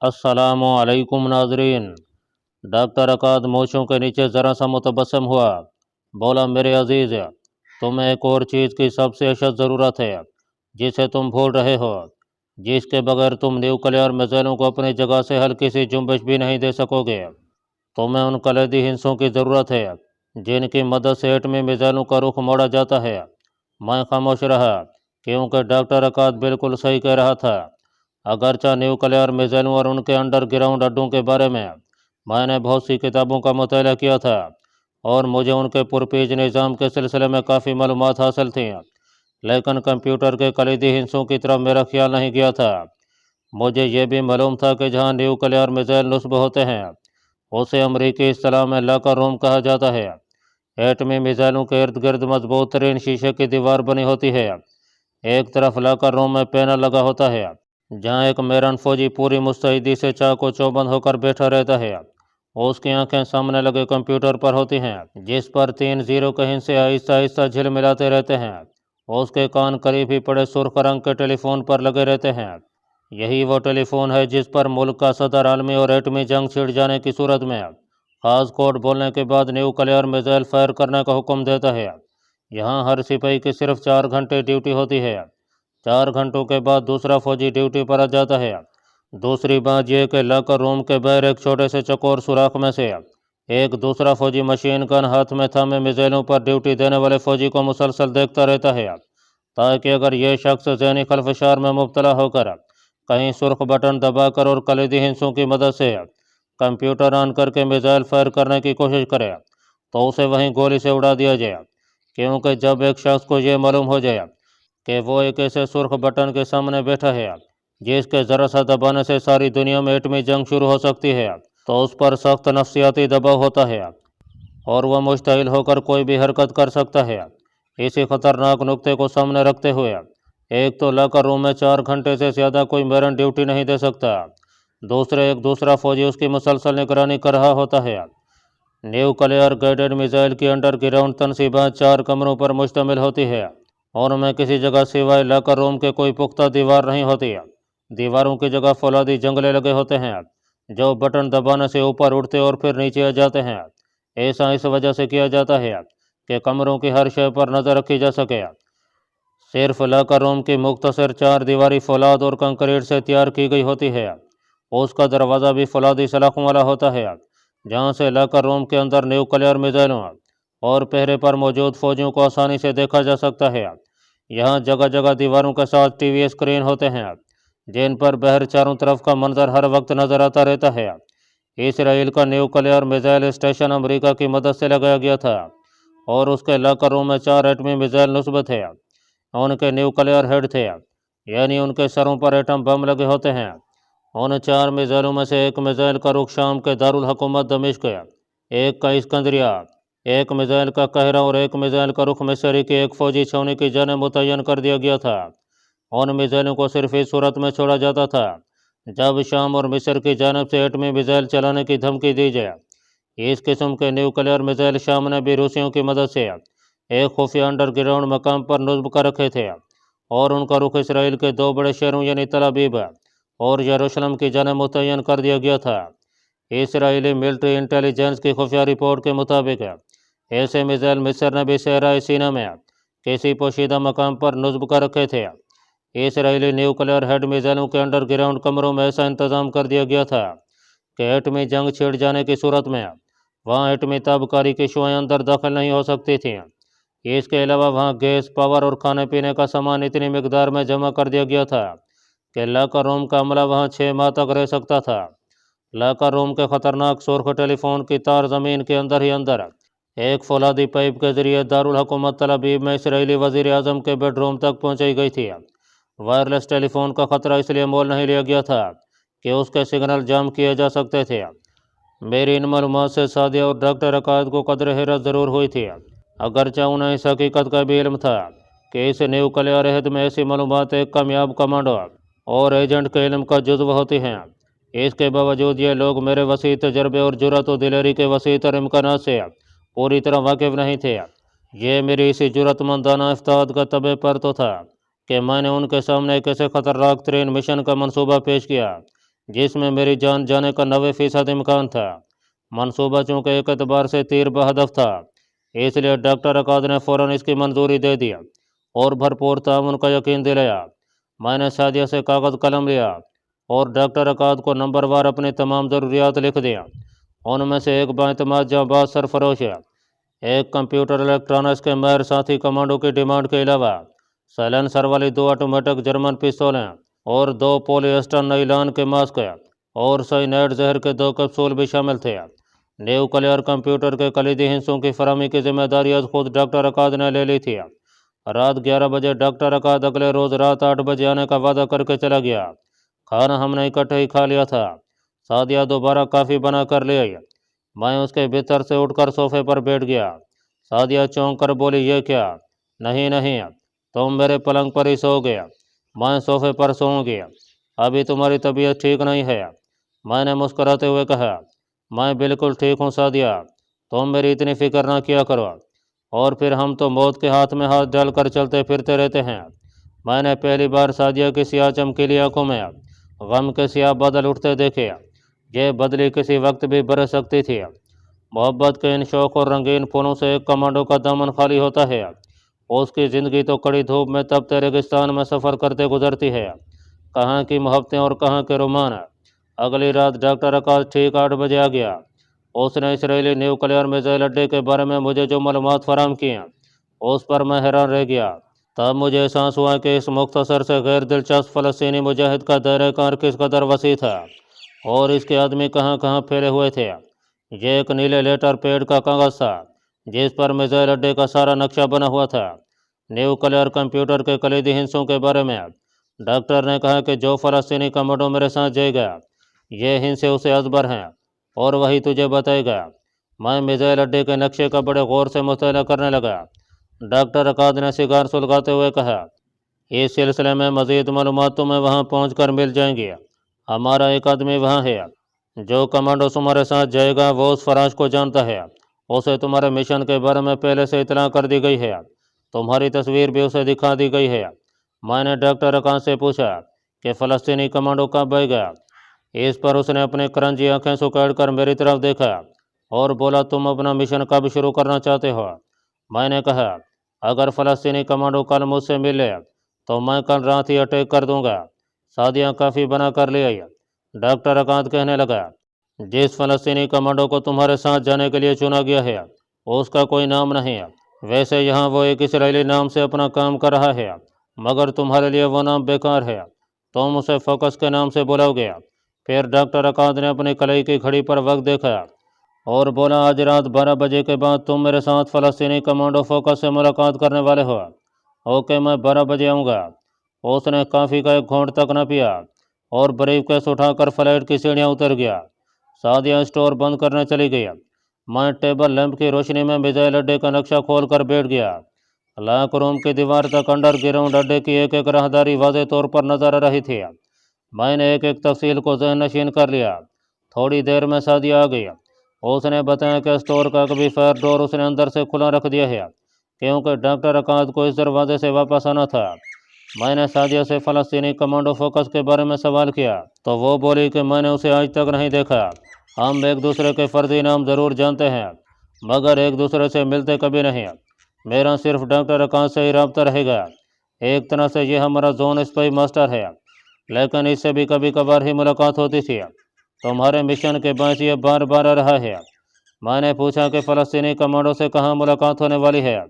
अस्सलामु अलैकुम नाजरीन। डॉक्टर अकाद मोशों के नीचे ज़रा सा मुतबस्सम हुआ। बोला, मेरे अजीज़, तुम्हें एक और चीज़ की सबसे अशद ज़रूरत है जिसे तुम भूल रहे हो, जिसके बगैर तुम न्यूक्लियर मिसाइलों को अपनी जगह से हल्की सी जुम्बिश भी नहीं दे सकोगे। तुम्हें उन कलीदी हिस्सों की ज़रूरत है जिनकी मदद से एटमी मिसाइलों का रुख मोड़ा जाता है। मैं खामोश रहा क्योंकि डॉक्टर अकाद बिल्कुल सही कह रहा था। अगरचा न्यूक्लियर मिसाइलों और उनके अंडरग्राउंड अड्डों के बारे में मैंने बहुत सी किताबों का मुताला किया था और मुझे उनके पुरपेज निज़ाम के सिलसिले में काफ़ी मालूमात हासिल थी, लेकिन कंप्यूटर के कलीदी हिस्सों की तरफ मेरा ख्याल नहीं गया था। मुझे ये भी मालूम था कि जहाँ न्यूक्लियर मिसाइल नस्ब होते हैं उसे अमरीकी इस्तिलाह में लॉकर रूम कहा जाता है। एटमी मिसाइलों के इर्द गिर्द मजबूत तरीन शीशे की दीवार बनी होती है। एक तरफ लॉकर रूम में पैनल लगा होता है जहाँ एक मेरन फौजी पूरी मुस्तैदी से चाको चौबंद होकर बैठा रहता है। उसकी आंखें सामने लगे कंप्यूटर पर होती हैं जिस पर 3 जीरो के हिस्से आहिस्ता आहिस्ता झिलमिलाते रहते हैं। उसके कान करीब ही पड़े सुर्ख रंग के टेलीफोन पर लगे रहते हैं। यही वो टेलीफोन है जिस पर मुल्क का सदर आलमी और एटमी जंग छिड़ जाने की सूरत में खास कोड बोलने के बाद न्यूक्लियर मिसाइल फायर करने का हुक्म देता है। यहाँ हर सिपाही की सिर्फ 4 घंटे ड्यूटी होती है। 4 घंटों के बाद दूसरा फौजी ड्यूटी पर आ जाता है। दूसरी बात यह कि लॉकर रूम के बाहर एक छोटे से चकोर सुराख में से एक दूसरा फौजी मशीन गन हाथ में थामे मिसाइलों पर ड्यूटी देने वाले फौजी को मुसलसल देखता रहता है, ताकि अगर यह शख्स ज़हनी खलफशार में मुब्तला होकर कहीं सुर्ख बटन दबाकर और कलीदी हिस्सों की मदद से कंप्यूटर ऑन करके मिसाइल फायर करने की कोशिश करे तो उसे वहीं गोली से उड़ा दिया जाए। क्योंकि जब एक शख्स को यह मालूम हो जाए कि वो एक ऐसे सुर्ख बटन के सामने बैठा है जिसके ज़रा सा दबाने से सारी दुनिया में एटमी जंग शुरू हो सकती है, तो उस पर सख्त नफ्सियाती दबाव होता है और वह मुश्तइल होकर कोई भी हरकत कर सकता है। इसी खतरनाक नुक्ते को सामने रखते हुए एक तो लॉकर रूम में 4 घंटे से ज़्यादा कोई मेरन ड्यूटी नहीं दे सकता, दूसरे एक दूसरा फौजी उसकी मुसलसल निगरानी कर रहा होता है। न्यूक्लियर गाइडेड मिसाइल की अंडरग्राउंड तनसीबात 4 कमरों पर मुश्तमिल होती है और उनमें किसी जगह सिवाय लॉकर रूम के कोई पुख्ता दीवार नहीं होती। दीवारों की जगह फौलादी जंगले लगे होते हैं जो बटन दबाने से ऊपर उठते और फिर नीचे आ जाते हैं। ऐसा इस वजह से किया जाता है कि कमरों की हर शय पर नज़र रखी जा सके। सिर्फ लॉकर रूम की मुख्तसर 4 दीवारी फौलाद और कंक्रीट से तैयार की गई होती है। उसका दरवाज़ा भी फौलादी सलाखों वाला होता है जहाँ से लॉकर रूम के अंदर न्यूक्लियर मिसाइलों और पहरे पर मौजूद फौजियों को आसानी से देखा जा सकता है। यहाँ जगह जगह दीवारों के साथ टीवी स्क्रीन होते हैं जिन पर बाहर चारों तरफ का मंजर हर वक्त नज़र आता रहता है। इसराइल का न्यूक्लियर मिसाइल स्टेशन अमेरिका की मदद से लगाया गया था और उसके लॉकर रूम में 4 एटमी मिसाइल नस्ब थे। उनके न्यूक्लियर हेड थे, यानी उनके सरों पर एटम बम लगे होते हैं। उन 4 मिसाइलों में से एक मिसाइल का रुख शाम के दारुल हुकूमत दमिश्क, एक का इस्कंदरिया, एक मिसाइल का कहरा और एक मिसाइल का रुख मिस्री की एक फौजी छावनी की जाने मुतय्यन कर दिया गया था। उन मिसाइलों को सिर्फ इस सूरत में छोड़ा जाता था जब शाम और मिस्र की जानब से एटमी मिसाइल चलाने की धमकी दी जाए। इस किस्म के न्यूक्लियर मिसाइल शाम ने भी रूसियों की मदद से एक खुफिया अंडरग्राउंड मकाम पर नस्ब कर रखे थे और उनका रुख इसराइल के 2 बड़े शहरों यानी तल अबीब और यरूशलेम की जाने मुतय्यन कर दिया गया था। इसराइली मिलिट्री इंटेलिजेंस की खुफिया रिपोर्ट के मुताबिक ऐसे मिसाइल मिस्र ने भी सहरा सीना में किसी पोशीदा मकाम पर नस्ब कर रखे थे। इसराइली न्यूक्लियर हेड मिसाइलों के अंडरग्राउंड कमरों में ऐसा इंतज़ाम कर दिया गया था कि एटमी जंग छिड़ जाने की सूरत में वहाँ एटमी ताबकारी की शुआएँ अंदर दाखिल नहीं हो सकती थीं। इसके अलावा वहाँ गैस, पावर और खाने पीने का सामान इतनी मकदार में जमा कर दिया गया था कि लॉकर रूम का अमला वहाँ 6 माह तक रह सकता था। लॉकर रूम के ख़तरनाक सुर्ख टेलीफोन की तार ज़मीन के अंदर ही अंदर एक फौलादी पाइप के ज़रिए दारुल हुकूमत तल अबीब में इसराइली वज़ीर आज़म के बेडरूम तक पहुँचाई गई थी। वायरलेस टेलीफोन का ख़तरा इसलिए मोल नहीं लिया गया था कि उसके सिग्नल जाम किए जा सकते थे। मेरी इन मालूमात से सादिया और डॉक्टर अकाद को कदर हैरत ज़रूर हुई थी, अगरचे उन्हें इस हकीकत का भी इल्म था कि इस न्यूक्लियर अहद में ऐसी मालूमात एक कामयाब कमांडो और एजेंट के इल्म का जुज़्व होती हैं। इसके बावजूद ये लोग मेरे वसी तजर्बे और जुर्रत व दिलेरी के वसी तर इम्कानात से पूरी तरह वाकिफ़ नहीं थे। ये मेरी इसी जुर्रतमंदाना इफ्ताद का तबे पर तो था कि मैंने उनके सामने एक ऐसे ख़तरनाक तरीन मिशन का मंसूबा पेश किया जिस में मेरी जान जाने का 90% इम्कान था। मंसूबा चूँकि एक एतबार से तीर बहदफ था, इसलिए डॉक्टर अकाद ने फ़ौरन इसकी मंजूरी दे दिया और भरपूर ताउन का यकीन दिलाया। मैंने सादिया से कागज़ कलम लिया और डॉक्टर अकाद को नंबरवार अपनी तमाम ज़रूरियात लिख दिया। उनमें से एक बाएतमाद जांबाज सरफरोश है, एक कंप्यूटर इलेक्ट्रॉनिक्स के माहिर साथी कमांडो की डिमांड के अलावा साइलेंसर वाली 2 ऑटोमेटिक जर्मन पिस्तौलें और 2 पॉलिएस्टर नायलॉन के मास्क और साइनाइड जहर के 2 कैप्सूल भी शामिल थे। न्यूक्लियर कंप्यूटर के कलीदी हिस्सों की फराहमी की जिम्मेदारी आज खुद डॉक्टर अकाद ने ले ली थी। रात 11 बजे डॉक्टर अकाद अगले रोज़ रात 8 बजे आने का वादा करके चला गया। खाना हमने इकट्ठे ही खा लिया था। सादिया दोबारा काफ़ी बना कर ले आई। मैं उसके भीतर से उठकर सोफे पर बैठ गया। सादिया चौंक कर बोली, ये क्या? नहीं नहीं, तुम मेरे पलंग पर ही सो गया। मैं सोफे पर सोऊंगी। अभी तुम्हारी तबीयत ठीक नहीं है। मैंने मुस्कुराते हुए कहा, मैं बिल्कुल ठीक हूँ सादिया, तुम मेरी इतनी फिक्र ना किया करो। और फिर हम तो मौत के हाथ में हाथ डालकर चलते फिरते रहते हैं। मैंने पहली बार सादिया की सियाह चमकीली आंखों में गम के सियाह बादल उठते देखे। ये बदली किसी वक्त भी बरस सकती थी। मोहब्बत के इन शौक और रंगीन फूलों से एक कमांडो का दामन खाली होता है। उसकी ज़िंदगी तो कड़ी धूप में तपते रेगिस्तान में सफ़र करते गुजरती है। कहाँ की मोहब्बतें और कहाँ के रोमान। अगली रात डॉक्टर अकाश ठीक 8 बजे आ गया। उसने इसराइली न्यूक्लियर मिसाइल अड्डे के बारे में मुझे जो मालूमात फराहम किए, उस पर मैं हैरान रह गया। तब मुझे एहसास हुआ कि इस मुख्तसर से गैर दिलचस्प फ़लस्तीनी मुजाहिद का दायरा कार किस कदर वसी था और इसके आदमी कहाँ कहाँ फैले हुए थे। ये एक नीले लेटर पेड का कागज़ था जिस पर मिसाइल अड्डे का सारा नक्शा बना हुआ था। न्यूक्लियर कंप्यूटर के कलीदी हिस्सों के बारे में डॉक्टर ने कहा कि जो फ़लस्तीनी कमांडो मेरे साथ जाएगा, ये हिस्से उसे अजबर हैं और वही तुझे बताएगा। मैं मिसाइल अड्डे के नक्शे का बड़े गौर से मुताला करने लगा। डॉक्टर अकाद ने सिगार सुलगाते हुए कहा, इस सिलसिले में मज़ीद मालूमात तुम्हें वहाँ पहुँच कर मिल जाएंगी। हमारा एक आदमी वहाँ है जो कमांडो तुम्हारे साथ जाएगा। वो उस फराज को जानता है। उसे तुम्हारे मिशन के बारे में पहले से इतला कर दी गई है। तुम्हारी तस्वीर भी उसे दिखा दी गई है। मैंने डॉक्टर अकाद से पूछा कि फ़लस्तीनी कमांडो कब आएगा। इस पर उसने अपनी करंजी आंखें सुखाड़ कर मेरी तरफ देखा और बोला, तुम अपना मिशन कब शुरू करना चाहते हो? मैंने कहा, अगर फ़लस्तीनी कमांडो कल मुझसे मिले तो मैं कल रात ही अटैक कर दूंगा। सादिया काफ़ी बना कर ले आई। डॉक्टर अकाद कहने लगा, जिस फ़लस्तीनी कमांडो को तुम्हारे साथ जाने के लिए चुना गया है उसका कोई नाम नहीं है। वैसे यहाँ वो एक इसराइली नाम से अपना काम कर रहा है, मगर तुम्हारे लिए वो नाम बेकार है। तुम उसे फोकस के नाम से बुलाओगे। फिर डॉक्टर अकाद ने अपनी कलाई की घड़ी पर वक्त देखा और बोला, आज रात 12 बजे के बाद तुम मेरे साथ फ़लस्तीनी कमांडो फोकस से मुलाकात करने वाले हो। ओके, मैं 12 बजे आऊँगा। उसने काफ़ी का एक घूंट तक न पिया और ब्रीफ केस उठाकर फ्लाइट की सीढ़ियाँ उतर गया। सादिया स्टोर बंद करने चली गई। मैं टेबल लैंप की रोशनी में मिसाइल अड्डे का नक्शा खोल कर बैठ गया। लॉक रूम की दीवार तक अंडरग्राउंड अड्डे की एक एक राहदारी वाज़े तौर पर नजर आ रही थी। मैंने एक एक तफसील को ज़हन नशीन कर लिया। थोड़ी देर में सादिया आ गई। उसने बताया कि स्टोर का कभी फायर डोर उसने अंदर से खुला रख दिया है क्योंकि डॉक्टर अकाद को इस दरवाजे से वापस आना था। मैंने सादिया से फ़लस्तीनी कमांडो फोकस के बारे में सवाल किया तो वो बोली कि मैंने उसे आज तक नहीं देखा। हम एक दूसरे के फर्जी नाम ज़रूर जानते हैं मगर एक दूसरे से मिलते कभी नहीं। मेरा सिर्फ डॉक्टर अकाद से ही रब्ता रहेगा। एक तरह से ये हमारा जोन स्पाई मास्टर है, लेकिन इससे भी कभी कभार ही मुलाकात होती थी। तुम्हारे मिशन के बायस ये बार बार आ रहा है। मैंने पूछा कि फ़लस्तीनी कमांडो से कहाँ मुलाकात होने वाली है।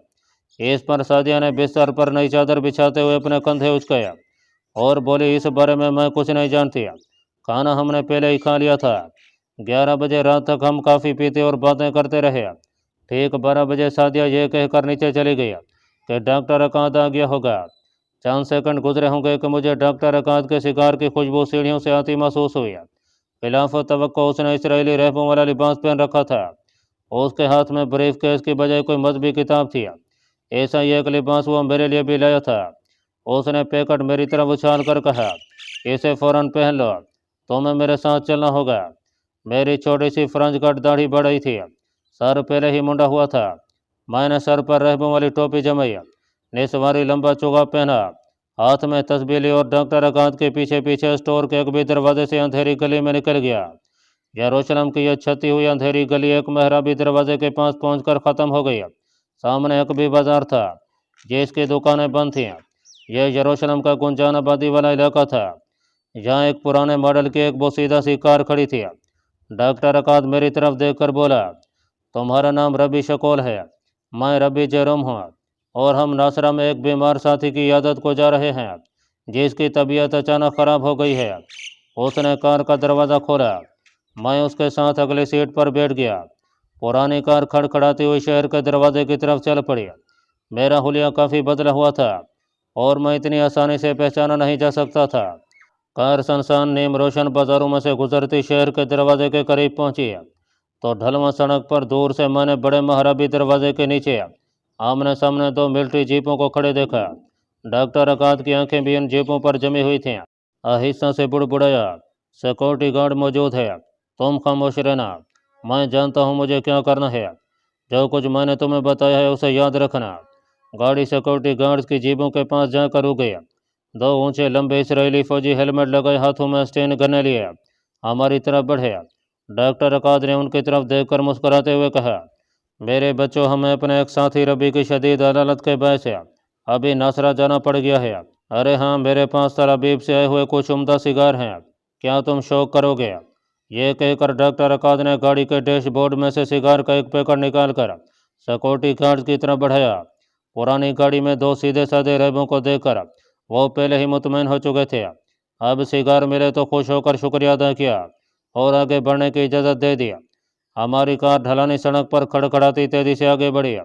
इस पर सादिया ने बिस्तर पर नई चादर बिछाते हुए अपने कंधे उचकाया और बोली, इस बारे में मैं कुछ नहीं जानती। खाना हमने पहले ही खा लिया था। 11 बजे रात तक हम काफ़ी पीते और बातें करते रहे। ठीक 12 बजे सादिया ये कहकर नीचे चली गई कि डॉक्टर अकाद आ गया होगा। चंद सेकंड गुजरे होंगे कि मुझे डॉक्टर अकाद के शिकार की खुशबू सीढ़ियों से आती महसूस हुई। खिलाफ तवक्को उसने इसराइली रहबों वाला लिबास पहन रखा था। उसके हाथ में ब्रीफ केस की बजाय कोई मजहबी किताब थी। ऐसा ही एक लिबास वो मेरे लिए भी लाया था। उसने पैकेट मेरी तरफ उछाल कर कहा, इसे फ़ौरन पहन लो, तुम्हें मेरे साथ चलना होगा। मेरी छोटी सी फ्रंज कट दाढ़ी बढ़ थी, सर पहले ही मुंडा हुआ था। मैंने सर पर रहबों वाली टोपी जमाई, निसवारी लंबा चोगा पहना, ہاتھ میں تسبیح لی اور ڈاکٹر اکاد کے پیچھے پیچھے اسٹور کے ایک بھی دروازے سے اندھیری گلی میں نکل گیا۔ یروشلم کی یہ چھتی ہوئی اندھیری گلی ایک محرابی دروازے کے پاس پہنچ کر ختم ہو گئی۔ سامنے ایک بھی بازار تھا جس کی دکانیں بند تھیں۔ یہ یروشلم کا گنجان آبادی والا علاقہ تھا۔ یہاں ایک پرانے ماڈل کی ایک بوسیدہ سی کار کھڑی تھی۔ ڈاکٹر اکاد میری طرف دیکھ کر بولا، تمہارا نام ربی شکول ہے؟ میں ربی جیروم ہوں، اور ہم ناصرہ میں ایک بیمار ساتھی کی عیادت کو جا رہے ہیں جس کی طبیعت اچانک خراب ہو گئی ہے۔ اس نے کار کا دروازہ کھولا۔ میں اس کے ساتھ اگلی سیٹ پر بیٹھ گیا۔ پرانی کار کھڑکھڑاتی ہوئی شہر کے دروازے کی طرف چل پڑی۔ میرا حلیہ کافی بدلا ہوا تھا اور میں اتنی آسانی سے پہچانا نہیں جا سکتا تھا۔ کار سنسان نیم روشن بازاروں میں سے گزرتی شہر کے دروازے کے قریب پہنچی تو ڈھلواں سڑک پر دور سے میں نے بڑے محرابی دروازے کے نیچے آمنے سامنے دو ملٹری جیپوں کو کھڑے دیکھا۔ ڈاکٹر اکاد کی آنکھیں بھی ان جیپوں پر جمی ہوئی تھیں۔ آہستہ سے بڑبڑایا، سیکورٹی گارڈ موجود ہے، تم خاموش رہنا، میں جانتا ہوں مجھے کیا کرنا ہے۔ جو کچھ میں نے تمہیں بتایا ہے اسے یاد رکھنا۔ گاڑی سیکورٹی گارڈز کی جیبوں کے پاس جا کر رک گئی۔ دو اونچے لمبے اسرائیلی فوجی ہیلمٹ لگائے ہاتھوں میں اسٹین گنے لیے ہماری طرف بڑھے۔ ڈاکٹر اکاد نے ان کی طرف دیکھ کر مسکراتے ہوئے کہا، میرے بچوں، ہمیں اپنے ایک ساتھی ربی کی شدید عدالت کے باعث ابھی ناصرہ جانا پڑ گیا ہے۔ ارے ہاں، میرے پاس تلابیب سے آئے ہوئے کچھ عمدہ سگار ہیں، کیا تم شوق کرو گے؟ یہ کہہ کر ڈاکٹر اکاد نے گاڑی کے ڈیش بورڈ میں سے سگار کا ایک پیکٹ نکال کر سیکورٹی گارڈز کی طرف بڑھایا۔ پرانی گاڑی میں دو سیدھے سادے ریبوں کو دیکھ کر وہ پہلے ہی مطمئن ہو چکے تھے۔ اب سگار ملے تو خوش ہو کر شکریہ ادا کیا اور آگے بڑھنے کی اجازت دے دی۔ ہماری کار ڈھلانی سڑک پر کھڑکھڑاتی تیزی سے آگے بڑھی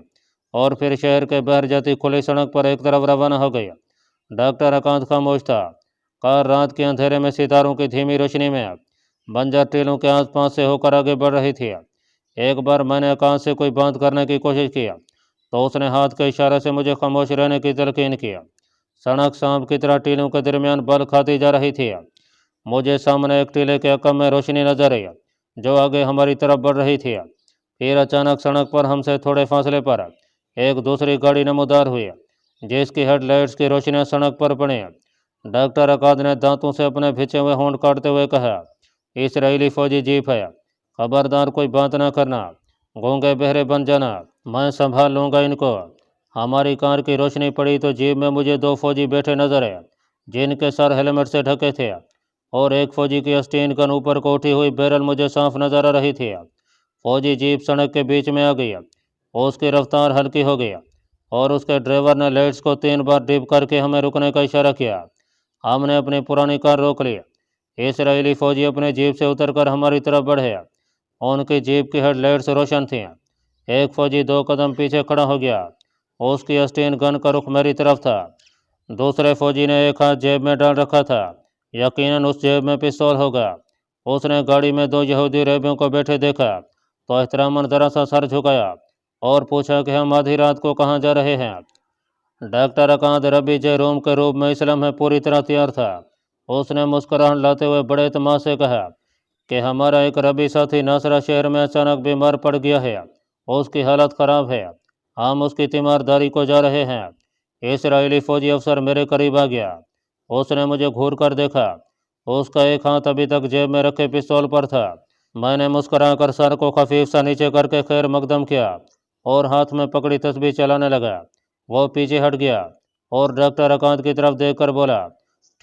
اور پھر شہر کے باہر جاتی کھلی سڑک پر ایک طرف روانہ ہو گئی۔ ڈاکٹر اکاد خاموش تھا۔ کار رات کے اندھیرے میں ستاروں کی دھیمی روشنی میں بنجر ٹیلوں کے آس پاس سے ہو کر آگے بڑھ رہی تھی۔ ایک بار میں نے اکاد سے کوئی بات کرنے کی کوشش کی تو اس نے ہاتھ کے اشارے سے مجھے خاموش رہنے کی تلقین کی۔ سڑک سانپ کی طرح ٹیلوں کے درمیان بل کھاتی جا رہی تھی۔ مجھے سامنے ایک ٹیلے کے عقب میں روشنی نظر آئی جو آگے ہماری طرف بڑھ رہی تھی۔ پھر اچانک سڑک پر ہم سے تھوڑے فاصلے پر ایک دوسری گاڑی نمودار ہوئی جس کی ہیڈ لائٹس کی روشنیاں سڑک پر پڑیں۔ ڈاکٹر اکاد نے دانتوں سے اپنے بھچے ہوئے ہونٹ کاٹتے ہوئے کہا، اسرائیلی فوجی جیپ ہے، خبردار کوئی بات نہ کرنا، گونگے بہرے بن جانا، میں سنبھال لوں گا ان کو۔ ہماری کار کی روشنی پڑی تو جیپ میں مجھے دو فوجی بیٹھے نظر آئے جن کے سر ہیلمٹ سے ڈھکے تھے، اور ایک فوجی کی اسٹین گن اوپر کو اٹھی ہوئی بیرل مجھے صاف نظر آ رہی تھی۔ فوجی جیپ سڑک کے بیچ میں آ گئی، اس کی رفتار ہلکی ہو گئی اور اس کے ڈرائیور نے لائٹس کو 3 بار ڈپ کر کے ہمیں رکنے کا اشارہ کیا۔ ہم نے اپنی پرانی کار روک لی۔ اسرائیلی فوجی اپنے جیپ سے اتر کر ہماری طرف بڑھے۔ ان کی جیپ کی ہیڈ لائٹس روشن تھیں۔ ایک فوجی 2 قدم پیچھے کھڑا ہو گیا، اس کی اسٹین گن کا رخ میری طرف تھا۔ دوسرے فوجی نے ایک ہاتھ جیب میں ڈال رکھا تھا، یقیناً اس جیب میں پستول ہوگا۔ اس نے گاڑی میں 2 یہودی ریبوں کو بیٹھے دیکھا تو احتراماً ذرا سا سر جھکایا اور پوچھا کہ ہم آدھی رات کو کہاں جا رہے ہیں۔ ڈاکٹر اکاد ربی جیروم کے روپ میں اسلام میں پوری طرح تیار تھا۔ اس نے مسکراہٹ لاتے ہوئے بڑے اعتماد سے کہا کہ ہمارا ایک ربی ساتھی ناصرہ شہر میں اچانک بیمار پڑ گیا ہے، اس کی حالت خراب ہے، ہم اس کی تیمارداری کو جا رہے ہیں۔ اسرائیلی فوجی افسر میرے قریب آ گیا۔ اس نے مجھے گھور کر دیکھا، اس کا ایک ہاتھ ابھی تک جیب میں رکھے پستول پر تھا۔ میں نے مسکرا کر سر کو خفیف سا نیچے کر کے خیر مقدم کیا اور ہاتھ میں پکڑی تسبیح چلانے لگا۔ وہ پیچھے ہٹ گیا اور ڈاکٹر اکاد کی طرف دیکھ کر بولا،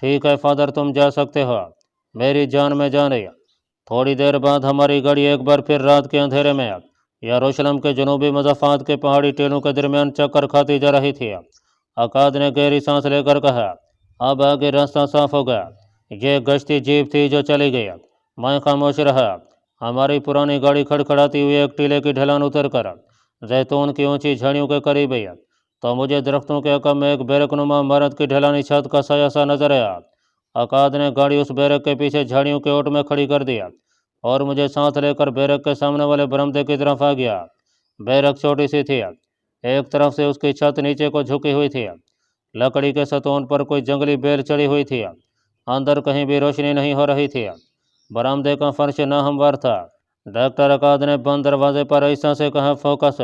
ٹھیک ہے فادر، تم جا سکتے ہو، میری جان میں جان ہے۔ تھوڑی دیر بعد ہماری گاڑی ایک بار پھر رات کے اندھیرے میں یروشلم کے جنوبی مضافات کے پہاڑی ٹیلوں کے درمیان چکر کھاتی جا رہی تھی۔ اکاد نے گہری سانس لے کر کہا، اب آگے راستہ صاف ہوگا۔ یہ گشتی جیپ تھی جو چلی گئی۔ میں خاموش رہا۔ ہماری پرانی گاڑی کھڑکھڑاتی ہوئی ایک ٹیلے کی ڈھلان اتر کر زیتون کی اونچی جھاڑیوں کے قریب آئی تو مجھے درختوں کے عقب میں ایک بیرک نما عمارت کی ڈھلانی چھت کا سایہ سا نظر آیا۔ اکاد نے گاڑی اس بیرک کے پیچھے جھاڑیوں کے اوٹ میں کھڑی کر دیا اور مجھے ساتھ لے کر بیرک کے سامنے والے برآمدے کی طرف آ گیا۔ بیرک چھوٹی سی تھی، ایک طرف سے اس کی چھت نیچے کو جھکی ہوئی تھی، لکڑی کے ستون پر کوئی جنگلی بیل چڑھی ہوئی تھی، اندر کہیں بھی روشنی نہیں ہو رہی تھی۔ برآمدے کا فرش ناہموار تھا۔ ڈاکٹر اکاد نے بند دروازے پر آہستہ سے کہا، فوکس۔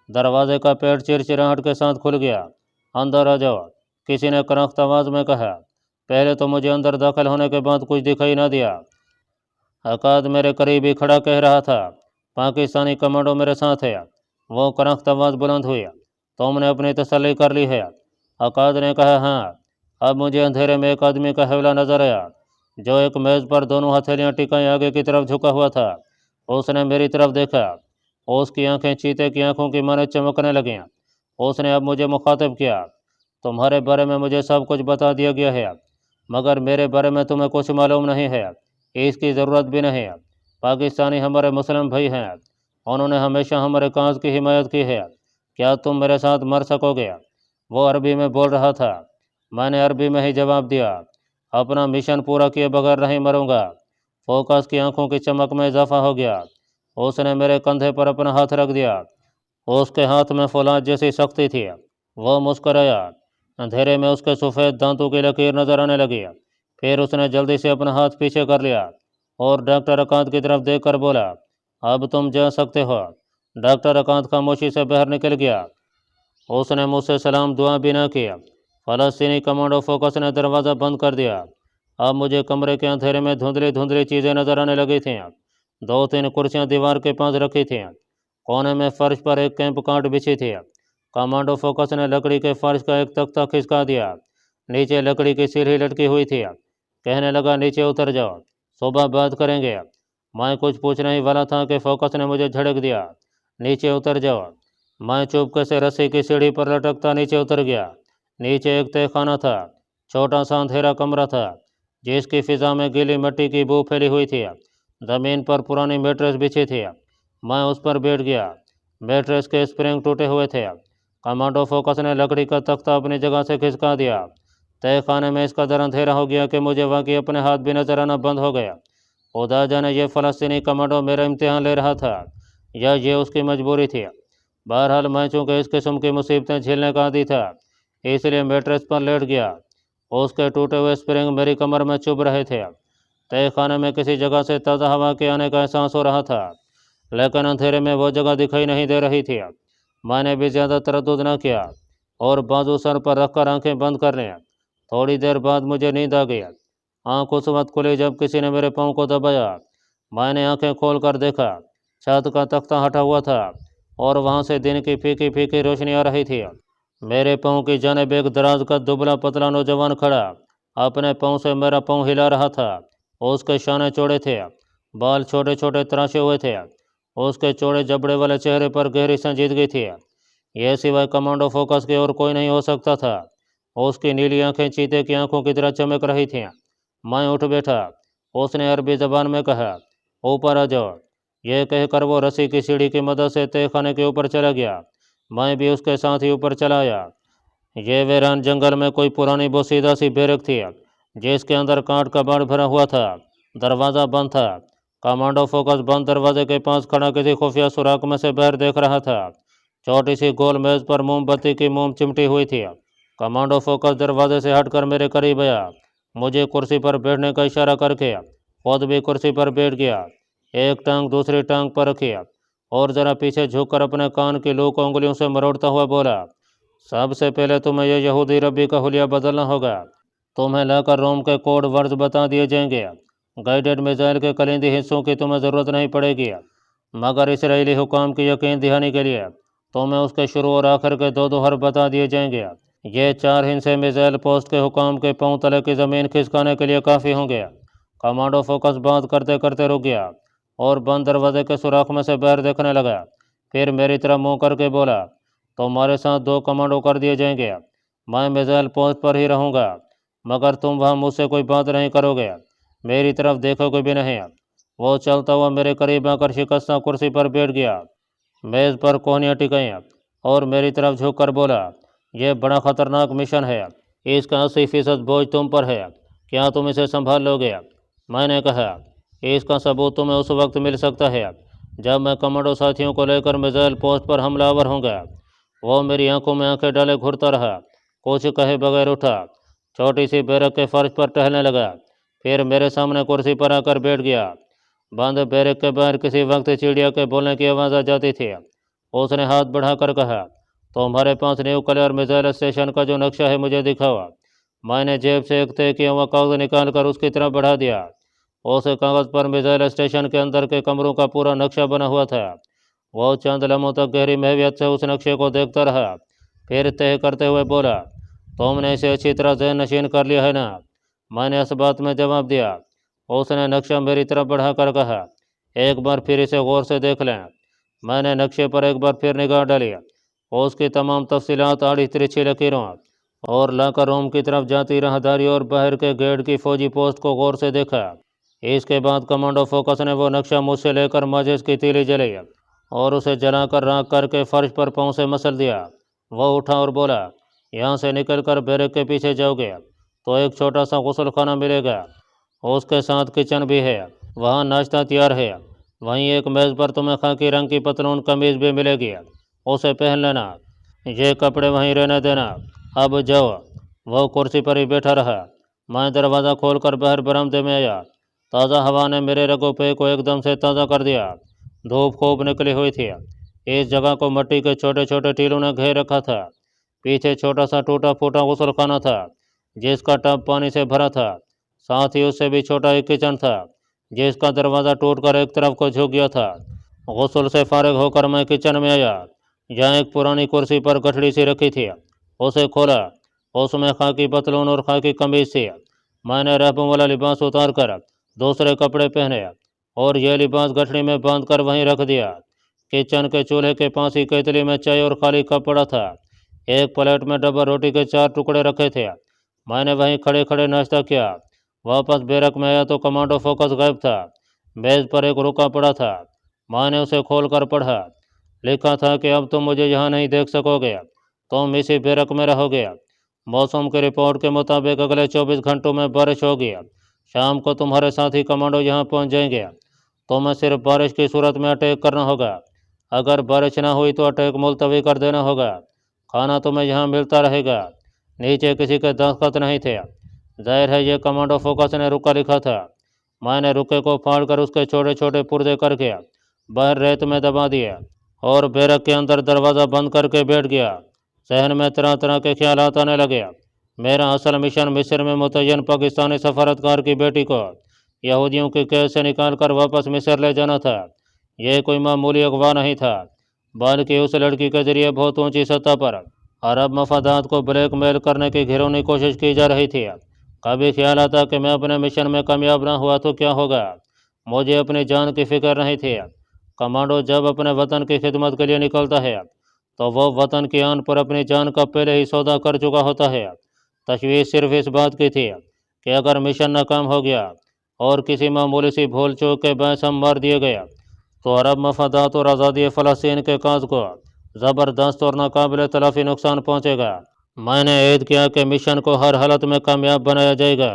دروازے کا پیڈ چرچراہٹ کے ساتھ کھل گیا۔ اندر آ جاؤ۔ किसी ने करख्त आवाज़ में कहा। पहले तो मुझे अंदर दाखिल होने के बाद कुछ दिखाई न दिया। अकाद मेरे करीब ही खड़ा कह रहा था, पाकिस्तानी कमांडो मेरे साथ है। वो करख्त आवाज़ बुलंद हुई, तुमने अपनी तसल्ली कर ली है? अकाद ने कहा, हाँ। अब मुझे अंधेरे में एक आदमी का हवला नजर आया, जो एक मेज़ पर दोनों हथेलियां टिकाई आगे की तरफ झुका हुआ था। उसने मेरी तरफ देखा। उसकी आंखें चीते की आंखों की माने चमकने लगीं। उसने अब मुझे मुखातिब किया, तुम्हारे बारे में मुझे सब कुछ बता दिया गया है, मगर मेरे बारे में तुम्हें कुछ मालूम नहीं है। इसकी ज़रूरत भी नहीं। पाकिस्तानी हमारे मुस्लिम भाई हैं, उन्होंने हमेशा हमारे काज की हिमायत की है। क्या तुम मेरे साथ मर सकोगे? वो अरबी में बोल रहा था। मैंने अरबी में ही जवाब दिया, अपना मिशन पूरा किए बगैर नहीं मरूंगा। फोकस की आंखों की चमक में इजाफा हो गया। उसने मेरे कंधे पर अपना हाथ रख दिया। उसके हाथ में फौलाद जैसी सख्ती थी। वो मुस्कराया। अंधेरे में उसके सफ़ेद दांतों की लकीर नजर आने लगी। फिर उसने जल्दी से अपना हाथ पीछे कर लिया और डॉक्टर अकांत की तरफ देखकर बोला, अब तुम जा सकते हो। डॉक्टर अकांत खामोशी से बाहर निकल गया। उसने मुझसे सलाम दुआ भी न किया। फ़लस्तीनी कमांडो फोकस ने दरवाज़ा बंद कर दिया। अब मुझे कमरे के अंधेरे में धुंधली धुंधली चीज़ें नजर आने लगी थीं। 2-3 कुर्सियां दीवार के पास रखी थीं। कोने में फर्श पर एक कैंप काट बिछी थी। कमांडो फोकस ने लकड़ी के फर्श का एक तख्ता खिसका दिया। नीचे लकड़ी की सीढ़ी लटकी हुई थी। कहने लगा, नीचे उतर जाओ, सुबह बात करेंगे। मैं कुछ पूछने ही वाला था कि फोकस ने मुझे झड़क दिया, नीचे उतर जाओ। मैं चुपके से रस्सी की सीढ़ी पर लटकता नीचे उतर गया। नीचे एक तहखाना था, छोटा सा अंधेरा कमरा था, जिसकी फिजा में गीली मिट्टी की बू फैली हुई थी। ज़मीन पर पुरानी मैट्रेस बिछी थी। मैं उस पर बैठ गया। मैट्रेस के स्प्रिंग टूटे हुए थे। कमांडो फोकस ने लकड़ी का तख्ता अपनी जगह से खिसका दिया। तहखाने में इस कदर अंधेरा हो गया कि मुझे वाकई अपने हाथ भी नजर आना बंद हो गया। खुदा जाने ये फ़लस्तीनी कमांडो मेरा इम्तिहान ले रहा था या ये उसकी मजबूरी थी। बहरहाल मैं चूँकि इस किस्म की मुसीबतें झेलने का आदी था, इसलिए मैट्रेस पर लेट गया। उसके टूटे हुए स्प्रिंग मेरी कमर में चुभ रहे थे। तहखाने में किसी जगह से ताज़ा हवा के आने का एहसास हो रहा था, लेकिन अंधेरे में वो जगह दिखाई नहीं दे रही थी। मैंने भी ज़्यादा तरद्दुद न किया और बाजू सर पर रखकर आंखें बंद कर लीं। थोड़ी देर बाद मुझे नींद आ गई। आँख उस वक्त खुली जब किसी ने मेरे पाँव को दबाया। मैंने आंखें खोल कर देखा, छत का तख्ता हटा हुआ था और वहाँ से दिन की फीकी फीकी रोशनी आ रही थी। मेरे पाँव की जानिब एक दराज का दुबला पतला नौजवान खड़ा अपने पाँव से मेरा पाँव हिला रहा था। उसके शाने चौड़े थे, बाल छोटे छोटे तराशे हुए थे। उसके चौड़े जबड़े वाले चेहरे पर गहरी संजीदगी थी। यह सिवाय कमांडो फोकस के और कोई नहीं हो सकता था। उसकी नीली आंखें चीते की आंखों की तरह चमक रही थीं। मैं उठ बैठा। उसने अरबी ज़बान में कहा, ऊपर आ जाओ। यह कहकर वो रस्सी की सीढ़ी की मदद से तहखाने के ऊपर चला गया। मैं भी उसके साथ ही ऊपर चला आया। ये वीरान जंगल में कोई पुरानी बोसीदा सी बैरक थी, जिसके अंदर कांट का बाढ़ भरा हुआ था। दरवाज़ा बंद था। कमांडो फोकस बंद दरवाजे के पास खड़ा किसी खुफिया सुराख में से बाहर देख रहा था। छोटी सी गोल मेज पर मोमबत्ती की मोम चिमटी हुई थी। कमांडो फोकस दरवाजे से हटकर मेरे करीब आया। मुझे कुर्सी पर बैठने का इशारा करके खुद भी कुर्सी पर बैठ गया। एक टांग दूसरी टांग पर रखी और ज़रा पीछे झुककर अपने कान की लू को उंगलियों से मरोड़ता हुआ बोला, सबसे पहले तुम्हें यह यहूदी रब्बी का हुलिया बदलना होगा। तुम्हें लाकर रोम के कोड वर्ड्स बता दिए जाएंगे। गाइडेड मिसाइल के कलिंदी हिस्सों की तुम्हें ज़रूरत नहीं पड़ेगी, मगर इसराइली हुकाम की यकीन दिहानी के लिए तुम्हें उसके शुरू और आखिर के दो हर्फ बता दिए जाएंगे। ये 4 हिस्से मिसाइल पोस्ट के हुकाम के पांव तले की ज़मीन खिसकाने के लिए काफ़ी होंगे। कमांडो फोकस बात करते करते रुक गया और बंद दरवाजे के सुराख में से बाहर देखने लगा। फिर मेरी तरफ मुँह करके बोला, तुम्हारे साथ 2 कमांडो कर दिए जाएंगे। मैं मिसाइल पोस्ट पर ही रहूँगा, मगर तुम वहाँ मुझसे कोई बात नहीं करोगे, मेरी तरफ देखोगे भी नहीं। वो चलता हुआ मेरे करीब आकर शिकस्ता कुर्सी पर बैठ गया। मेज़ पर कोहनियाँ टिकाई और मेरी तरफ झुक कर बोला, यह बड़ा ख़तरनाक मिशन है, इसका 80% बोझ तुम पर है, क्या तुम इसे संभाल लोगे? मैंने कहा, इसका सबूत तुम्हें उस वक्त मिल सकता है जब मैं कमांडो साथियों को लेकर मिसाइल पोस्ट पर हमलावर होऊंगा। वो मेरी आंखों में आंखें डाले घूरता रहा, कुछ कहे बगैर उठा, छोटी सी बैरक के फर्श पर टहलने लगा, फिर मेरे सामने कुर्सी पर आकर बैठ गया। बंद बैरक के बाहर किसी वक्त चिड़िया के बोलने की आवाज़ आ जाती थी। उसने हाथ बढ़ाकर कहा, तुम्हारे पास न्यूक्लियर मिसाइल स्टेशन का जो नक्शा है मुझे दिखाओ। मैंने जेब से एक तय किया हुआ कागज निकाल कर उसकी तरफ बढ़ा दिया। उस कागज पर मिसाइल स्टेशन के अंदर के कमरों का पूरा नक्शा बना हुआ था। वो चंद लम्हों तक गहरी महवियत से उस नक्शे को देखता रहा, फिर तय करते हुए बोला, तुमने इसे अच्छी तरह जहन नशीन कर लिया है ना? मैंने इस बात में जवाब दिया। उसने नक्शा मेरी तरफ बढ़ाकर कहा, एक बार फिर इसे गौर से देख लें। मैंने नक्शे पर एक बार फिर निगाह डाली। उसकी तमाम तफसीलात, आड़ी तिरछी लकीरों और लाकर रूम की तरफ जाती राहदारी और बाहर के गेट की फौजी पोस्ट को गौर से देखा। इसके बाद कमांडो फोकस ने वो नक्शा मुझसे लेकर माचिस की तीली जलाई और उसे जलाकर राख करके फर्श पर पाँव से मसल दिया। वह उठा और बोला, यहाँ से निकलकर बैरक के पीछे जाओगे तो एक छोटा सा गुसल खाना मिलेगा, उसके साथ किचन भी है, वहाँ नाश्ता तैयार है। वहीं एक मेज़ पर तुम्हें खाकी रंग की पतलून कमीज भी मिलेगी, उसे पहन लेना। ये कपड़े वहीं रहने देना। अब जाओ। वह कुर्सी पर ही बैठा रहा। मैं दरवाज़ा खोलकर बाहर बरामदे में आया। ताज़ा हवा ने मेरे रगों पे को एकदम से ताज़ा कर दिया। धूप खूब निकली हुई थी। इस जगह को मिट्टी के छोटे छोटे टीलों ने घेर रखा था। पीछे छोटा सा टूटा फूटा गुसलखाना था जिसका टब पानी से भरा था। साथ ही उससे भी छोटा एक किचन था जिसका दरवाज़ा टूटकर एक तरफ को झुक गया था। गुस्ल से फारिग होकर मैं किचन में आया, जहाँ एक पुरानी कुर्सी पर गठड़ी सी रखी थी। उसे खोला। उसमें खाकी पतलून और खाकी कमीज थी। मैंने रैपों वाला लिबास उतार कर दूसरे कपड़े पहने और यह लिबास गठड़ी में बांध कर वहीं रख दिया। किचन के चूल्हे के पास ही केतली में चाय और खाली कप पड़ा था। एक प्लेट में डब्बा रोटी के 4 टुकड़े रखे थे। मैंने वहीं खड़े खड़े नाश्ता किया। वापस बैरक में आया तो कमांडो फोकस गायब था। मेज पर एक रुका पड़ा था। मैंने उसे खोलकर पढ़ा। लिखा था कि अब तुम मुझे यहाँ नहीं देख सकोगे, तुम इसी बैरक में रहोगे। मौसम की रिपोर्ट के मुताबिक अगले 24 घंटों में बारिश होगी। शाम को तुम्हारे साथी कमांडो यहाँ पहुँच जाएंगे। तुम्हें सिर्फ बारिश की सूरत में अटैक करना होगा। अगर बारिश ना हुई तो अटैक मुलतवी कर देना होगा। खाना तुम्हें यहाँ मिलता रहेगा। नीचे किसी के दस्तखत नहीं थे। जाहिर है ये कमांडो फोकस ने रुका लिखा था। मैंने रुके को फाड़ कर उसके छोटे छोटे पुर्जे करके बाहर रेत में दबा दिए और बैरक के अंदर दरवाज़ा बंद करके बैठ गया। जहन में तरह तरह के ख्यालात आने लगे। मेरा असल मिशन मिस्र में मुतय्यन पाकिस्तानी सफारतकार की बेटी को यहूदियों की कैद से निकाल कर वापस मिस्र ले जाना था। यह कोई मामूली अगवा नहीं था, बल्कि उस लड़की के जरिए बहुत ऊंची सतह पर अरब मफादात को ब्लैकमेल करने की घिनौनी कोशिश की जा रही थी। कभी ख्याल आता कि मैं अपने मिशन में कामयाब ना हुआ तो क्या होगा। मुझे अपनी जान की फिक्र नहीं थी। कमांडो जब अपने वतन की खिदमत के लिए निकलता है तो वो वतन की आन पर अपनी जान का पहले ही सौदा कर चुका होता है। तशवीश सिर्फ इस बात की थी कि अगर मिशन नाकाम हो गया और किसी मामूली सी भूल चूक के बायस हम मार दिए गए तो अरब मफादात और आज़ादी फ़लस्तीन के काज को ज़बरदस्त और नाकाबिल तलाफ़ी नुकसान पहुँचेगा। मैंने ऐद किया कि मिशन को हर हालत में कामयाब बनाया जाएगा।